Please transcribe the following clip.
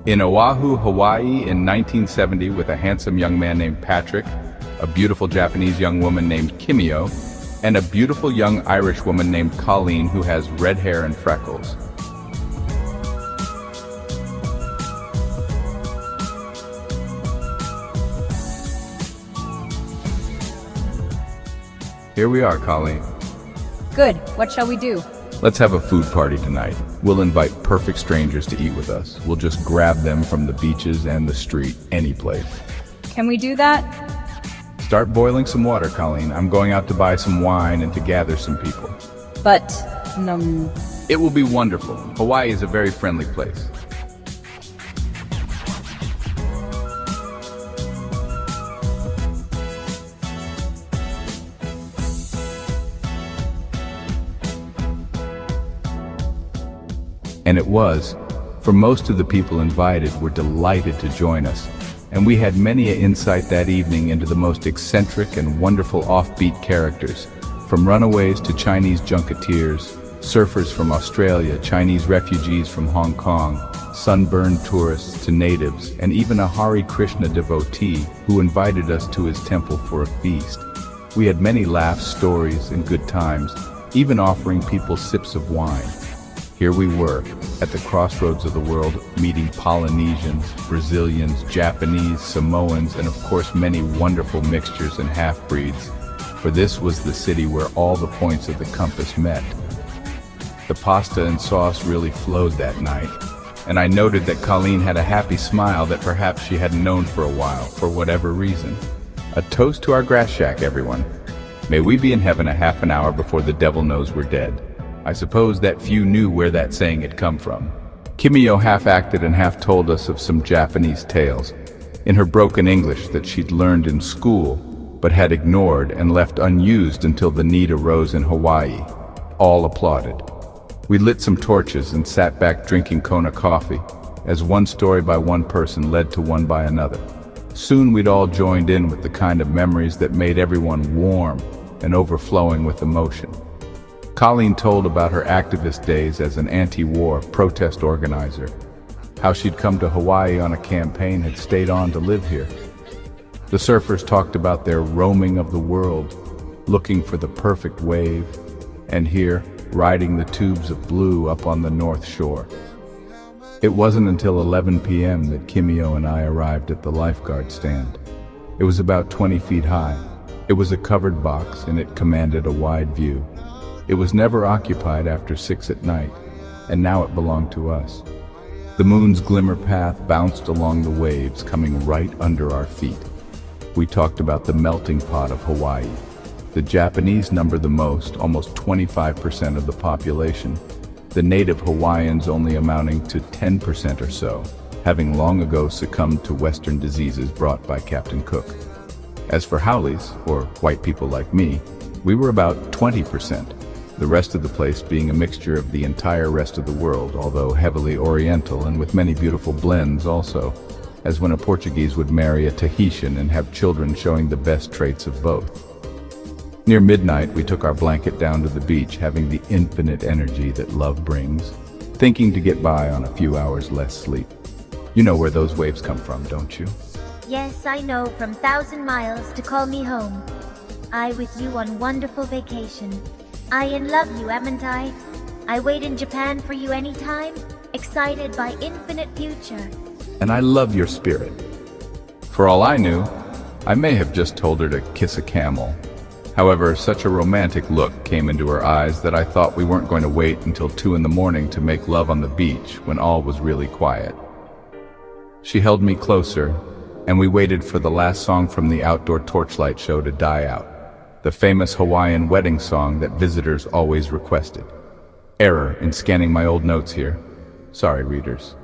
In Oahu, Hawaii in 1970 with a handsome young man named Patrick, a beautiful Japanese young woman named Kimio, and a beautiful young Irish woman named Colleen who has red hair and freckles. Here we are, Colleen. Good. What shall we do? Let's have a food party tonight. We'll invite perfect strangers to eat with us. We'll just grab them from the beaches and the street, any place. Can we do that? Start boiling some water, Colleen. I'm going out to buy some wine and to gather some people. But, It will be wonderful. Hawaii is a very friendly place. And it was, for most of the people invited were delighted to join us, and we had many an insight that evening into the most eccentric and wonderful offbeat characters, from runaways to Chinese junketeers, surfers from Australia, Chinese refugees from Hong Kong, sunburned tourists to natives, and even a Hare Krishna devotee who invited us to his temple for a feast. We had many laughs, stories, and good times, even offering people sips of wine. Here we were, at the crossroads of the world, meeting Polynesians, Brazilians, Japanese, Samoans, and of course many wonderful mixtures and half-breeds, for this was the city where all the points of the compass met. The pasta and sauce really flowed that night, and I noted that Colleen had a happy smile that perhaps she hadn't known for a while, for whatever reason. A toast to our grass shack, everyone. May we be in heaven a half an hour before the devil knows we're dead. I suppose that few knew where that saying had come from. Kimio half-acted and half-told us of some Japanese tales, in her broken English that she'd learned in school, but had ignored and left unused until the need arose in Hawaii. All applauded. We lit some torches and sat back drinking Kona coffee, as one story by one person led to one by another. Soon we'd all joined in with the kind of memories that made everyone warm and overflowing with emotion. Colleen told about her activist days as an anti-war protest organizer, how she'd come to Hawaii on a campaign and had stayed on to live here. The surfers talked about their roaming of the world, looking for the perfect wave, and here, riding the tubes of blue up on the North Shore. It wasn't until 11 p.m. that Kimio and I arrived at the lifeguard stand. It was about 20 feet high. It was a covered box and it commanded a wide view. It was never occupied after 6 at night, and now it belonged to us. The moon's glimmer path bounced along the waves, coming right under our feet. We talked about the melting pot of Hawaii. The Japanese number the most, almost 25% of the population. The native Hawaiians only amounting to 10% or so, having long ago succumbed to Western diseases brought by Captain Cook. As for Haoles, or white people like me, we were about 20%. The rest of the place being a mixture of the entire rest of the world, although heavily Oriental and with many beautiful blends also, as when a Portuguese would marry a Tahitian and have children showing the best traits of both. Near midnight, we took our blanket down to the beach, having the infinite energy that love brings, thinking to get by on a few hours less sleep. You know where those waves come from, don't you? Yes, I know, from 1,000 miles to call me home. I with you on wonderful vacation. I in love you, amn't I? I wait in Japan for you anytime, excited by infinite future. And I love your spirit. For all I knew, I may have just told her to kiss a camel. However, such a romantic look came into her eyes that I thought we weren't going to wait until 2 in the morning to make love on the beach when all was really quiet. She held me closer, and we waited for the last song from the outdoor torchlight show to die out. The famous Hawaiian wedding song that visitors always requested. Error in scanning my old notes here. Sorry, readers.